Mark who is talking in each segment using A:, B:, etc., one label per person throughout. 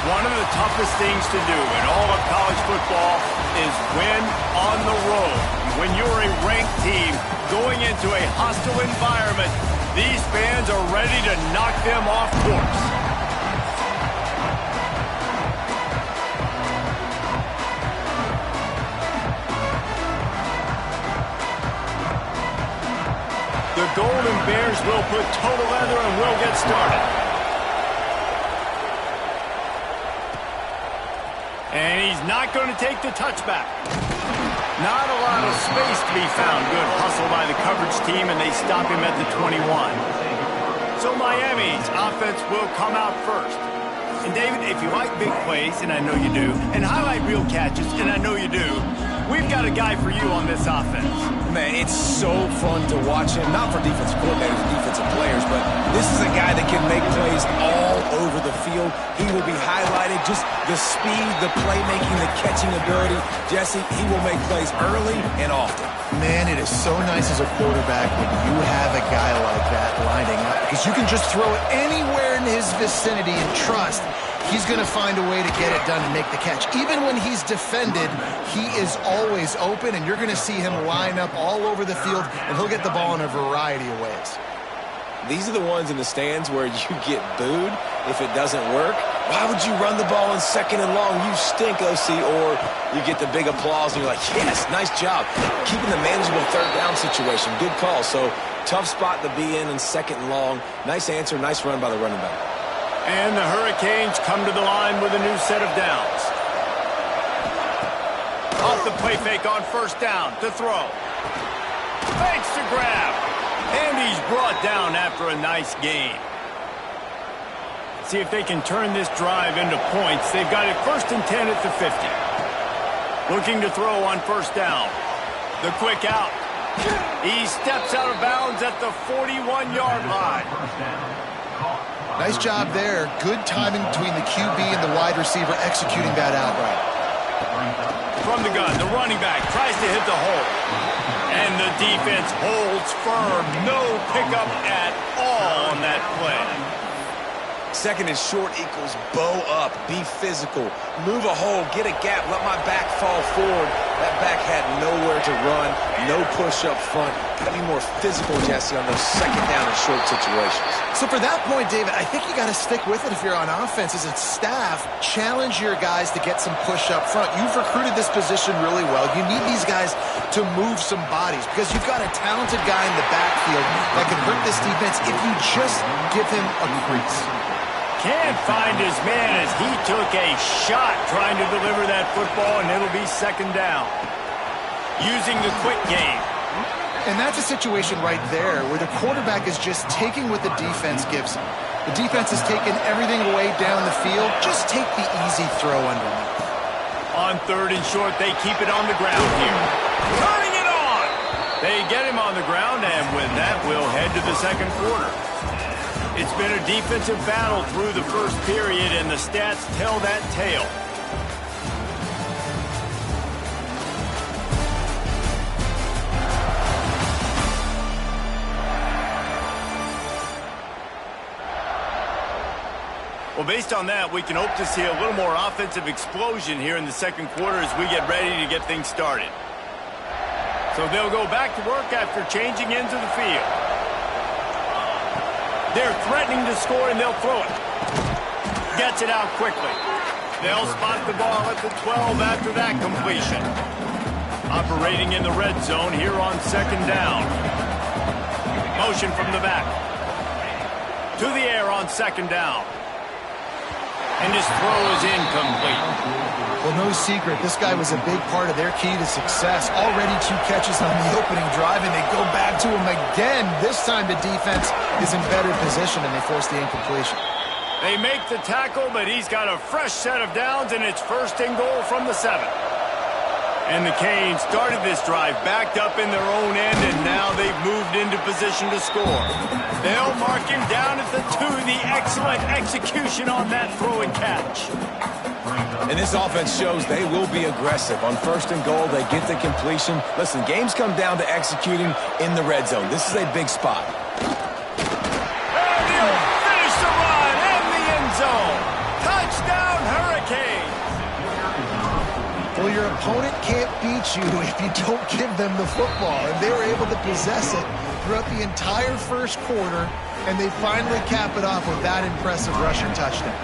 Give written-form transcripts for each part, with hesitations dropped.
A: One of the toughest things to do in all of college football is win on the road. When you're a ranked team going into a hostile environment, these fans are ready to knock them off course. The Golden Bears will put toe to leather and will get started. And he's not going to take the touchback. Not a lot of space to be found. Good hustle by the coverage team, and they stop him at the 21. So Miami's offense will come out first. And David, if you like big plays, and I know you do, and highlight real catches, and I know you do, we've got a guy for you on this offense.
B: Man, it's so fun to watch him. Not for defensive coordinators and defensive players, but this is a guy that can make plays all over the field. He will be highlighted. Just the speed, the playmaking, the catching ability. Jesse, he will make plays early and often.
C: Man, it is so nice as a quarterback when you have a guy like that lining up, because you can just throw it anywhere in his vicinity and trust he's going to find a way to get it done and make the catch. Even when he's defended, he is always open, and you're going to see him line up all over the field, and he'll get the ball in a variety of ways.
B: These are the ones in the stands where you get booed if it doesn't work. Why would you run the ball in second and long? You stink, OC. Or you get the big applause, and you're like, yes, nice job. Keeping the manageable third down situation. Good call. So tough spot to be in second and long. Nice answer, nice run by the running back.
A: And the Hurricanes come to the line with a new set of downs. Off the play fake on first down to throw. Fakes to grab. And he's brought down after a nice gain. See if they can turn this drive into points. They've got it 1st and 10 at the 50. Looking to throw on first down. The quick out. He steps out of bounds at the 41-yard line.
C: Nice job there. Good timing between the QB and the wide receiver executing that outright.
A: From the gun, the running back tries to hit the hole. And the defense holds firm. No pickup at all on that play.
B: Second and short equals bow up, be physical, move a hole, get a gap, let my back fall forward. That back had nowhere to run, no push up front. Got to be more physical, Jesse, on those second down and short situations.
C: So for that point, David, I think you got to stick with it if you're on offense. As a staff, challenge your guys to get some push up front. You've recruited this position really well. You need these guys to move some bodies because you've got a talented guy in the backfield that can hurt this defense if you just give him a crease.
A: Can't find his man as he took a shot trying to deliver that football, and it'll be second down. Using the quick game.
C: And that's a situation right there where the quarterback is just taking what the defense gives him. The defense has taken everything away down the field. Just take the easy throw underneath.
A: On third and short, they keep it on the ground here. Turning it on! They get him on the ground, and with that, we'll head to the second quarter. It's been a defensive battle through the first period, and the stats tell that tale. Well, based on that, we can hope to see a little more offensive explosion here in the second quarter as we get ready to get things started. So they'll go back to work after changing into the field. They're threatening to score, and they'll throw it. Gets it out quickly. They'll spot the ball at the 12 after that completion. Operating in the red zone here on second down. Motion from the back. To the air on second down. And his throw is incomplete.
C: Well, no secret, this guy was a big part of their key to success. Already 2 catches on the opening drive, and they go back to him again. This time the defense is in better position, and they force the incompletion.
A: They make the tackle, but he's got a fresh set of downs, and it's 1st and goal from the 7. And the Canes started this drive backed up in their own end, and now they've moved into position to score. They'll mark him down at the 2. The excellent execution on that throw and catch.
B: And this offense shows they will be aggressive. On 1st and goal, they get the completion. Listen, games come down to executing in the red zone. This is a big spot.
A: And he'll finish the run in the end zone. Touchdown,
C: Well, your opponent can't beat you if you don't give them the football. And they were able to possess it throughout the entire first quarter, and they finally cap it off with that impressive rushing touchdown.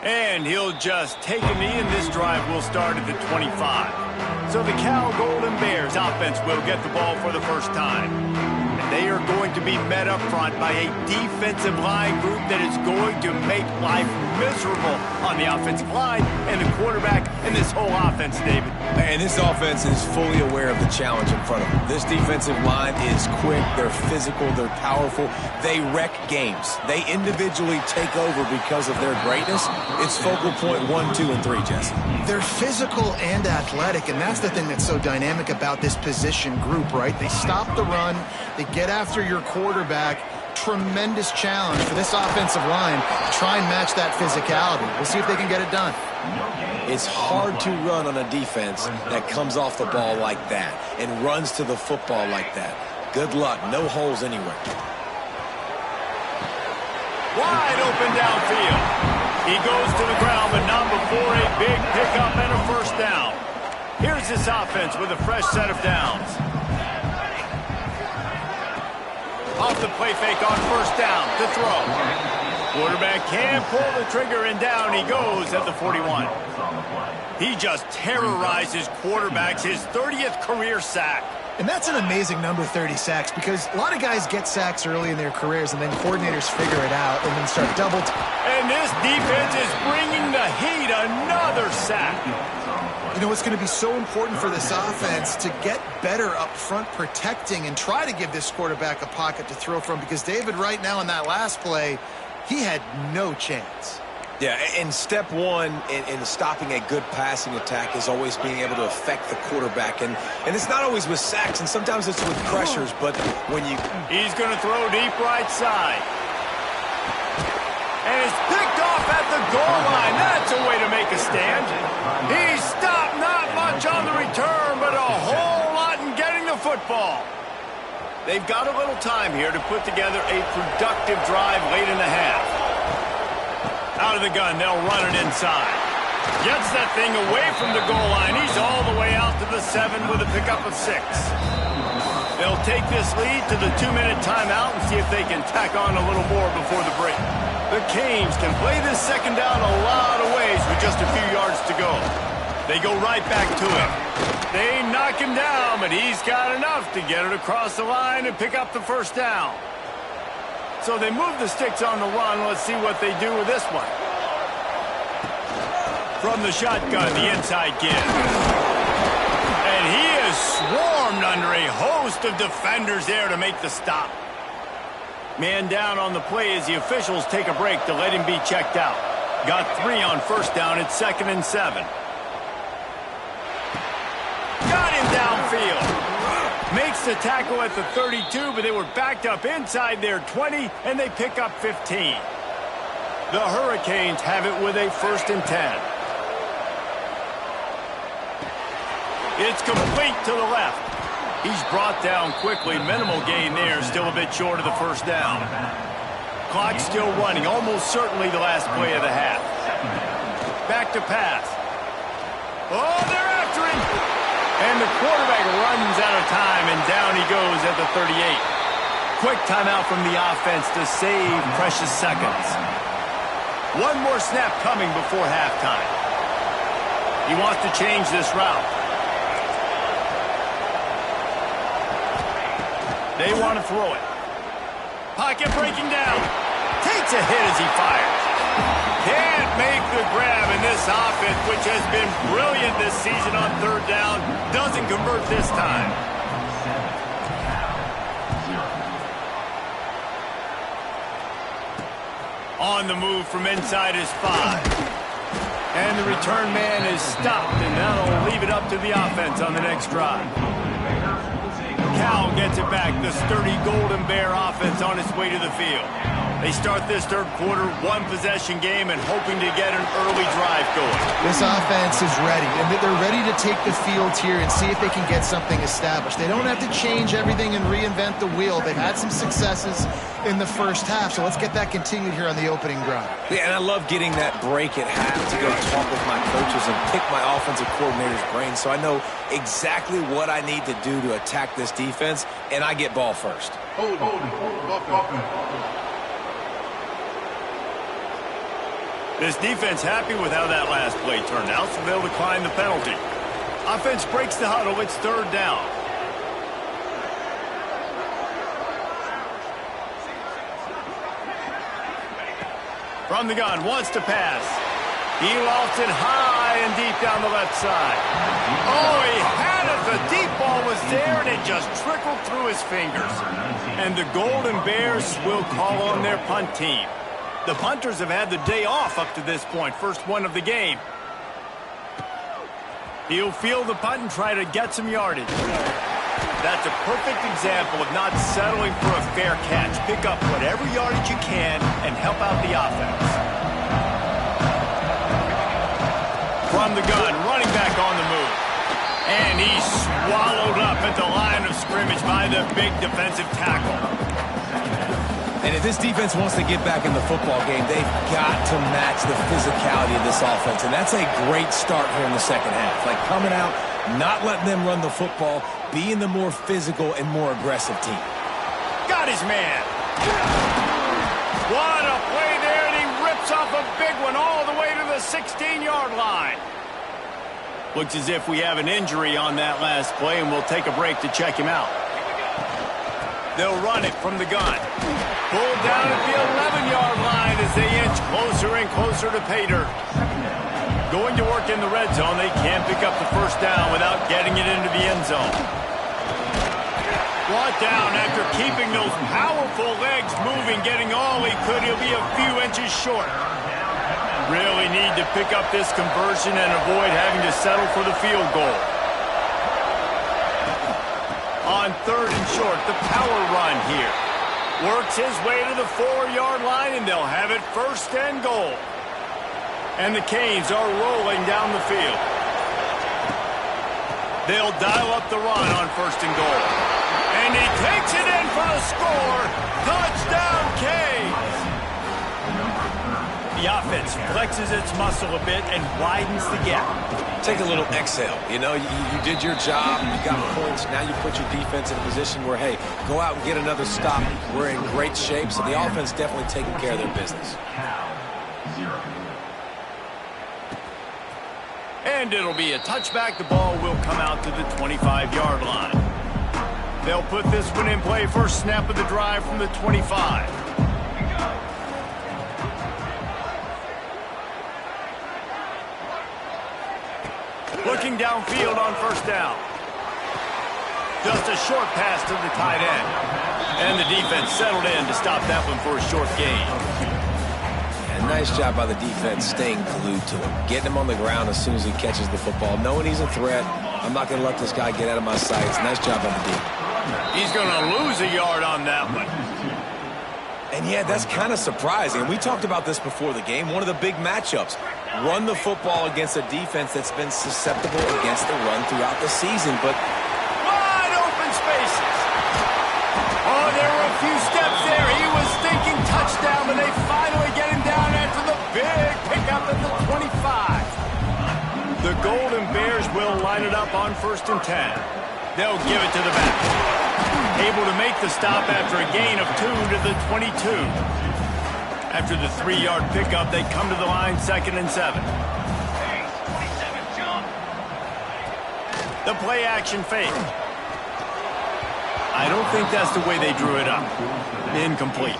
A: And he'll just take a knee, and this drive will start at the 25. So the Cal Golden Bears offense will get the ball for the first time. And they are going to be met up front by a defensive line group that is going to make life miserable on the offensive line and the quarterback and this whole offense, David.
B: And this offense is fully aware of the challenge in front of them. This defensive line is quick, they're physical, they're powerful. They wreck games. They individually take over because of their greatness. It's focal point 1, 2, and 3, Jesse.
C: They're physical and athletic, and that's the thing that's so dynamic about this position group, right? They stop the run, they get after your quarterback. Tremendous challenge for this offensive line to try and match that physicality. We'll see if they can get it done.
B: It's hard to run on a defense that comes off the ball like that and runs to the football like that. Good luck. No holes anywhere.
A: Wide open downfield. He goes to the ground, but not before a big pickup and a first down. Here's this offense with a fresh set of downs. Off the play fake on first down to throw. Quarterback can pull the trigger, and down he goes at the 41. He just terrorizes quarterbacks, his 30th career sack.
C: And that's an amazing number, 30 sacks, because a lot of guys get sacks early in their careers, and then coordinators figure it out and then start double.
A: And this defense is bringing the heat. Another sack.
C: You know, it's going to be so important for this offense to get better up front protecting and try to give this quarterback a pocket to throw from, because David, right now in that last play, he had no chance.
B: Yeah, and step one in stopping a good passing attack is always being able to affect the quarterback. And it's not always with sacks, and sometimes it's with pressures, but when you...
A: He's going to throw deep right side. And it's picked off at the goal line. That's a way to make a stand. He stopped, not much on the return, but a whole lot in getting the football. They've got a little time here to put together a productive drive late in the half. Out of the gun, they'll run it inside. Gets that thing away from the goal line. He's all the way out to the 7 with a pickup of 6. They'll take this lead to the 2-minute timeout and see if they can tack on a little more before the break. The Canes can play this second down a lot of ways with just a few yards to go. They go right back to him. They knock him down, but he's got enough to get it across the line and pick up the first down. So they move the sticks on the run. Let's see what they do with this one. From the shotgun, the inside give. And he is swarmed under a host of defenders there to make the stop. Man down on the play as the officials take a break to let him be checked out. Got 3 on first down. It's 2nd and 7. Got him downfield. Makes the tackle at the 32, but they were backed up inside their 20, and they pick up 15. The Hurricanes have it with a 1st and 10. It's complete to the left. He's brought down quickly. Minimal gain there, still a bit short of the first down. Clock still running, almost certainly the last play of the half. Back to pass. Oh, they're after him. And the quarterback runs out of time, and down he goes at the 38. Quick timeout from the offense to save precious seconds. One more snap coming before halftime. He wants to change this route. They want to throw it. Pocket breaking down. Takes a hit as he fires. Can't make the grab, and this offense, which has been brilliant this season on 3rd down, doesn't convert this time. On the move from inside his 5. And the return man is stopped, and that'll leave it up to the offense on the next drive. Cal gets it back. The sturdy Golden Bear offense on its way to the field. They start this third quarter, one-possession game, and hoping to get an early drive going.
C: This offense is ready, and they're ready to take the field here and see if they can get something established. They don't have to change everything and reinvent the wheel. They've had some successes in the first half, so let's get that continued here on the opening drive.
B: Yeah, and I love getting that break at half to go talk with my coaches and pick my offensive coordinator's brain so I know exactly what I need to do to attack this defense, and I get ball first.
A: This defense happy with how that last play turned out, so they'll decline the penalty. Offense breaks the huddle. It's third down. From the gun, wants to pass. He lofts it high and deep down the left side. Oh, he had it. The deep ball was there, and it just trickled through his fingers. And the Golden Bears will call on their punt team. The punters have had the day off up to this point, first one of the game. He'll field the punt and try to get some yardage. That's a perfect example of not settling for a fair catch. Pick up whatever yardage you can and help out the offense. From the gun, running back on the move. And he's swallowed up at the line of scrimmage by the big defensive tackle.
B: And if this defense wants to get back in the football game, they've got to match the physicality of this offense. And that's a great start here in the second half. Like coming out, not letting them run the football, being the more physical and more aggressive team.
A: Got his man. What a play there, and he rips off a big one all the way to the 16-yard line. Looks as if we have an injury on that last play, and we'll take a break to check him out. They'll run it from the gun. Pulled down at the 11-yard line as they inch closer and closer to pay dirt. Going to work in the red zone, they can't pick up the first down without getting it into the end zone. Brought down after keeping those powerful legs moving, getting all he could. He'll be a few inches short. Really need to pick up this conversion and avoid having to settle for the field goal. On third and short, the power run here. Works his way to the 4-yard line, and they'll have it first and goal. And the Canes are rolling down the field. They'll dial up the run on first and goal. And he takes it in for the score. Touchdown, Canes! The offense flexes its muscle a bit and widens the gap.
B: Take a little exhale. You know, you did your job. You got points. Now you put your defense in a position where, hey, go out and get another stop. We're in great shape, so the offense definitely taking care of their business.
A: And it'll be a touchback. The ball will come out to the 25-yard line. They'll put this one in play. First snap of the drive from the 25. Looking downfield on first down. Just a short pass to the tight end. And the defense settled in to stop that one for a short gain.
B: And nice job by the defense staying glued to him. Getting him on the ground as soon as he catches the football. Knowing he's a threat. I'm not going to let this guy get out of my sights. Nice job by the D.
A: He's going to lose a yard on that one.
B: And yeah, that's kind of surprising. We talked about this before the game. One of the big matchups. Run the football against a defense that's been susceptible against the run throughout the season. But
A: wide open spaces. Oh, there were a few steps there. He was thinking touchdown, but they finally get him down after the big pickup at the 25. The Golden Bears will line it up on first and 10. They'll give it to the back. Able to make the stop after a gain of 2 to the 22. After the 3-yard pickup, they come to the line, 2nd and 7. The play action fake. I don't think that's the way they drew it up. Incomplete.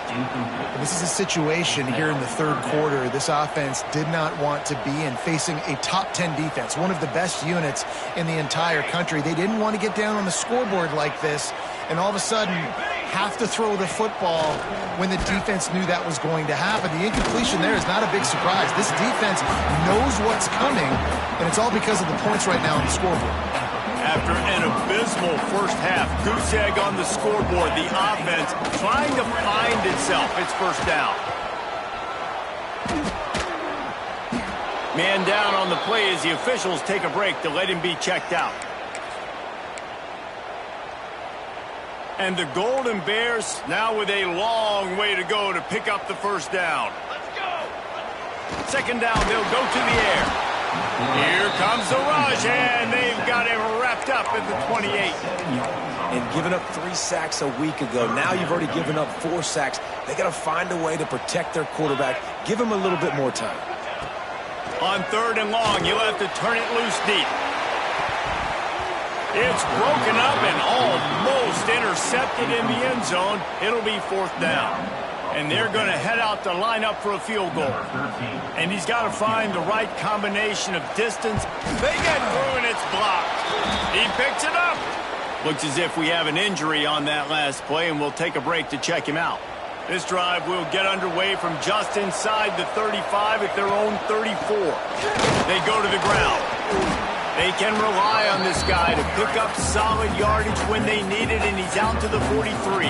C: This is a situation here in the third quarter this offense did not want to be in, facing a top 10 defense, one of the best units in the entire country. They didn't want to get down on the scoreboard like this, and all of a sudden, have to throw the football when the defense knew that was going to happen. The incompletion there is not a big surprise. This defense knows what's coming, and it's all because of the points right now on the scoreboard.
A: After an abysmal first half, goose egg on the scoreboard, the offense trying to find itself. It's first down. Man down on the play as the officials take a break to let him be checked out. And the Golden Bears now with a long way to go to pick up the first down. Let's go! Second down, they'll go to the air. Here comes the rush, and they've got him wrapped up at the 28.
B: And giving up 3 sacks a week ago, now you've already given up 4 sacks. They got to find a way to protect their quarterback. Give him a little bit more time.
A: On third and long, you'll have to turn it loose deep. It's broken up and almost intercepted in the end zone. It'll be fourth down. And they're going to head out to line up for a field goal. And he's got to find the right combination of distance. They get through and it's blocked. He picks it up. Looks as if we have an injury on that last play, and we'll take a break to check him out. This drive will get underway from just inside the 35 at their own 34. They go to the ground. They can rely on this guy to pick up solid yardage when they need it, and he's out to the 43.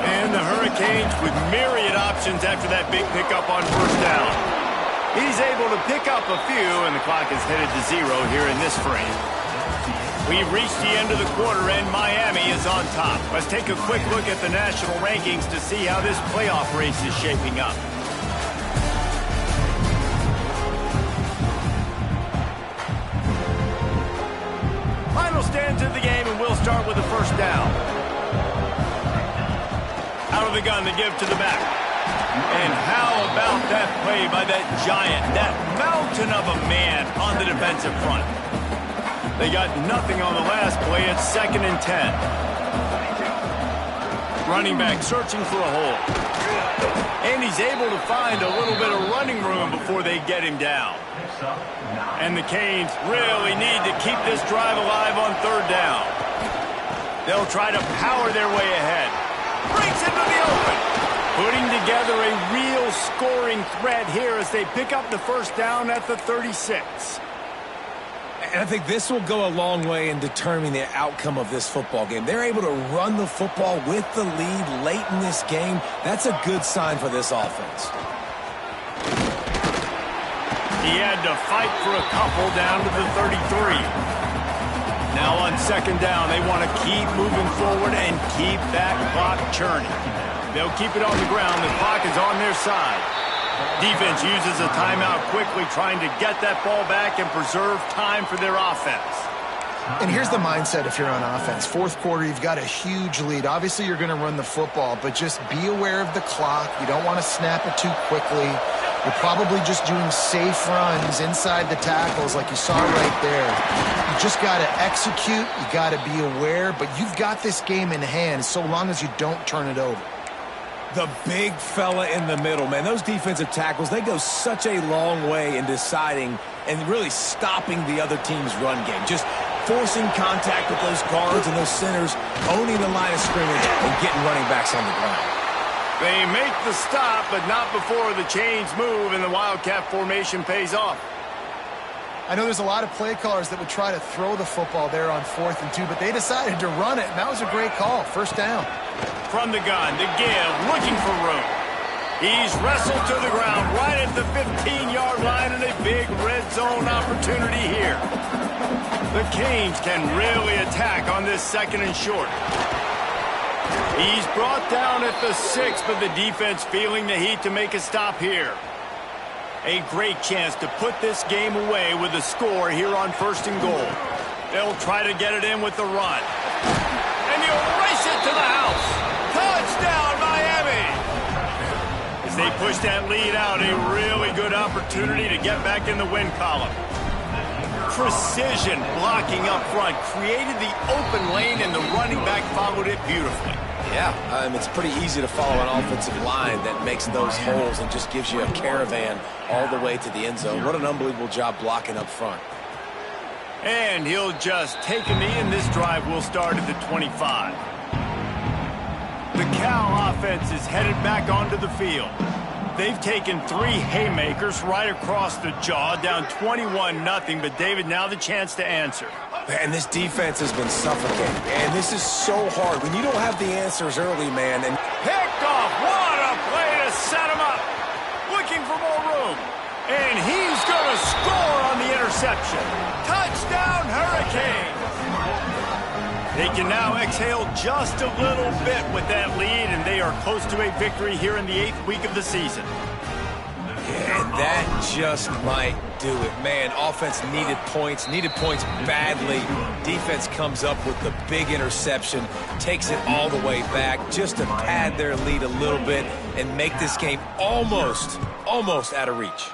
A: And the Hurricanes with myriad options after that big pickup on first down. He's able to pick up a few, and the clock is headed to 0 here in this frame. We've reached the end of the quarter, and Miami is on top. Let's take a quick look at the national rankings to see how this playoff race is shaping up. Final stands of the game, and we'll start with the first down. Out of the gun to give to the back. And how about that play by that giant, that mountain of a man on the defensive front? They got nothing on the last play. It's 2nd and 10. Running back searching for a hole. And he's able to find a little bit of running room before they get him down. And the Canes really need to keep this drive alive on third down. They'll try to power their way ahead. Breaks into the open. Putting together a real scoring threat here as they pick up the first down at the 36.
B: And I think this will go a long way in determining the outcome of this football game. They're able to run the football with the lead late in this game. That's a good sign for this offense.
A: He had to fight for a couple down to the 33. Now on second down, they want to keep moving forward and keep that clock churning. They'll keep it on the ground. The clock is on their side. Defense uses a timeout quickly, trying to get that ball back and preserve time for their offense.
C: And here's the mindset if you're on offense. Fourth quarter, you've got a huge lead. Obviously, you're going to run the football, but just be aware of the clock. You don't want to snap it too quickly. You're probably just doing safe runs inside the tackles like you saw right there. You just got to execute. You got to be aware, but you've got this game in hand so long as you don't turn it over.
B: The big fella in the middle, man. Those defensive tackles, they go such a long way in deciding and really stopping the other team's run game. Just forcing contact with those guards and those centers, owning the line of scrimmage and getting running backs on the ground.
A: They make the stop, but not before the chains move and the Wildcat formation pays off.
C: I know there's a lot of play callers that would try to throw the football there on 4th and 2, but they decided to run it, and that was a great call. First down.
A: From the gun to give, looking for room. He's wrestled to the ground right at the 15-yard line, and a big red zone opportunity here. The Canes can really attack on this 2nd and short. He's brought down at the 6, but the defense feeling the heat to make a stop here. A great chance to put this game away with a score here on 1st and goal. They'll try to get it in with the run. And he'll race it to the house. Touchdown, Miami! As they push that lead out, a really good opportunity to get back in the win column. Precision blocking up front created the open lane, and the running back followed it beautifully.
B: Yeah, it's pretty easy to follow an offensive line that makes those holes and just gives you a caravan all the way to the end zone. What an unbelievable job blocking up front.
A: And he'll just take a knee, and this drive will start at the 25. The Cal offense is headed back onto the field. They've taken 3 haymakers right across the jaw, down 21-0, but David, now the chance to answer.
B: And this defense has been suffocating. And this is so hard when you don't have the answers early, man. And
A: picked off. What a play to set him up. Looking for more room. And he's going to score on the interception. Touchdown, Hurricanes. They can now exhale just a little bit with that lead, and they are close to a victory here in the 8th week of the season.
B: Yeah, and that just might do it. Man, offense needed points badly. Defense comes up with the big interception, takes it all the way back just to pad their lead a little bit and make this game almost out of reach.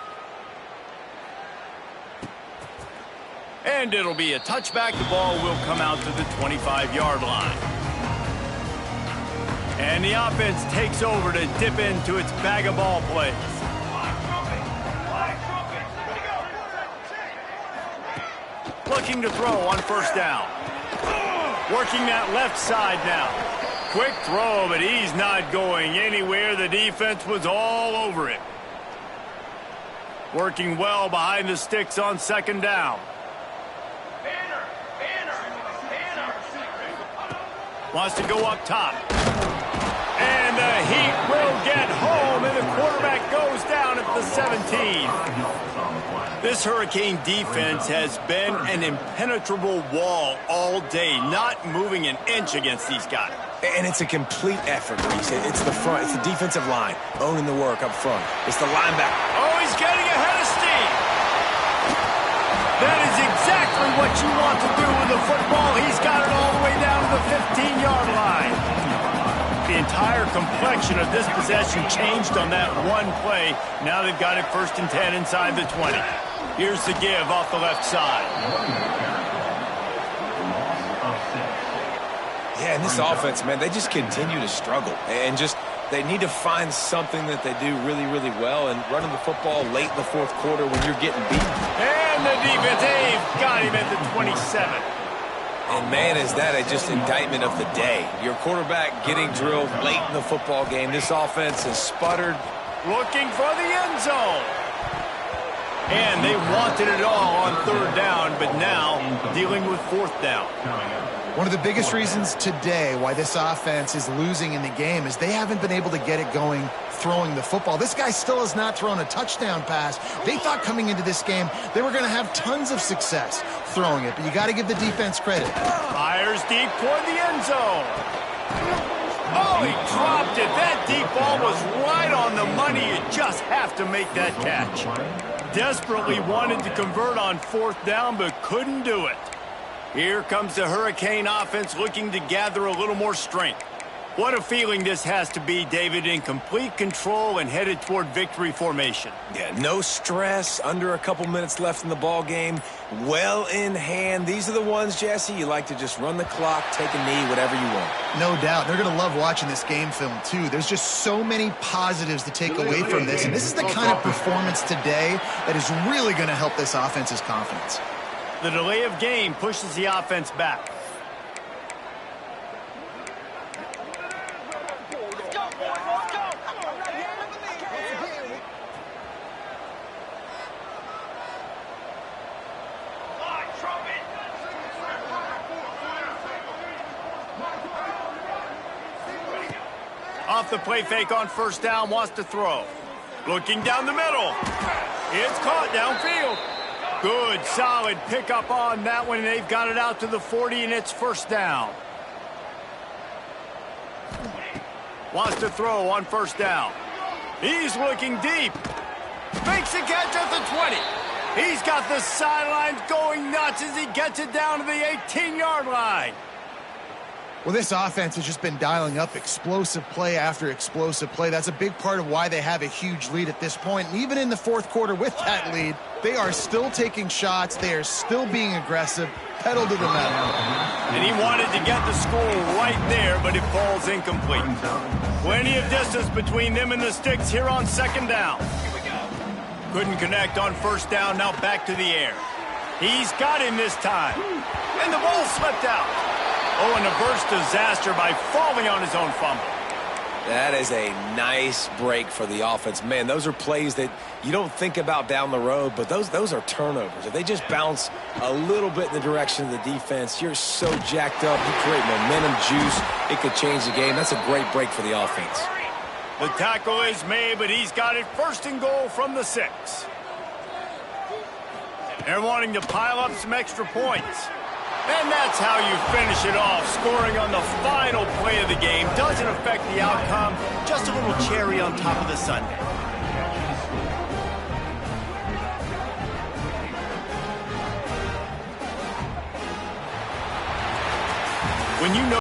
A: And it'll be a touchback. The ball will come out to the 25-yard line. And the offense takes over to dip into its bag of ball plays. Looking to throw on first down. Working that left side now. Quick throw, but he's not going anywhere. The defense was all over it. Working well behind the sticks on second down. Wants to go up top. And the Heat will get home, and the quarterback goes down at the 17. This Hurricane defense has been an impenetrable wall all day, not moving an inch against these guys.
B: And it's a complete effort, Reese. It's the front, it's the defensive line, owning the work up front. It's the linebacker.
A: Oh, he's getting ahead of steam. That is exactly what you want to do with the football. He's got it all the way down to the 15-yard line. The entire complexion of this possession changed on that one play. Now they've got it 1st and 10 inside the 20. Here's the give off the left side.
B: Yeah, and this offense, man, they just continue to struggle. And they need to find something that they do really, really well. And running the football late in the 4th quarter when you're getting beat.
A: And the defense, they've got him at the 27.
B: And, man, is that just indictment of the day. Your quarterback getting drilled late in the football game. This offense has sputtered.
A: Looking for the end zone. And they wanted it all on 3rd down, but now dealing with 4th down.
C: One of the biggest reasons today why this offense is losing in the game is they haven't been able to get it going throwing the football. This guy still has not thrown a touchdown pass. They thought coming into this game they were going to have tons of success throwing it, but you got to give the defense credit.
A: Fires deep toward the end zone. Oh, he dropped it. That deep ball was right on the money. You just have to make that catch. Desperately wanted to convert on 4th down, but couldn't do it. Here comes the Hurricane offense looking to gather a little more strength. What a feeling this has to be, David, in complete control and headed toward victory formation.
B: Yeah, no stress, under a couple minutes left in the ball game, well in hand. These are the ones, Jesse, you like to just run the clock, take a knee, whatever you want.
C: No doubt. They're going to love watching this game film, too. There's just so many positives to take away from this, and this is the kind of performance today that is really going to help this offense's confidence.
A: The delay of game pushes the offense back. Off the play fake on 1st down, wants to throw. Looking down the middle. It's caught downfield. Good, solid pickup on that one. They've got it out to the 40, and it's 1st down. Wants to throw on 1st down. He's looking deep. Makes a catch at the 20. He's got the sidelines going nuts as he gets it down to the 18-yard line.
C: Well, this offense has just been dialing up explosive play after explosive play. That's a big part of why they have a huge lead at this point. And even in the 4th quarter with that lead, they are still taking shots. They are still being aggressive. Pedal to the metal.
A: And he wanted to get the score right there, but it falls incomplete. Plenty of distance between them and the sticks here on 2nd down. Couldn't connect on 1st down. Now back to the air. He's got him this time. And the ball slipped out. Oh, and a burst disaster by falling on his own fumble.
B: That is a nice break for the offense. Man, those are plays that you don't think about down the road, but those are turnovers. If they just bounce a little bit in the direction of the defense, you're so jacked up. You create momentum, juice. It could change the game. That's a great break for the offense.
A: The tackle is made, but he's got it first and goal from the 6. They're wanting to pile up some extra points. And that's how you finish it off. Scoring on the final play of the game doesn't affect the outcome. Just a little cherry on top of the sundae. When you know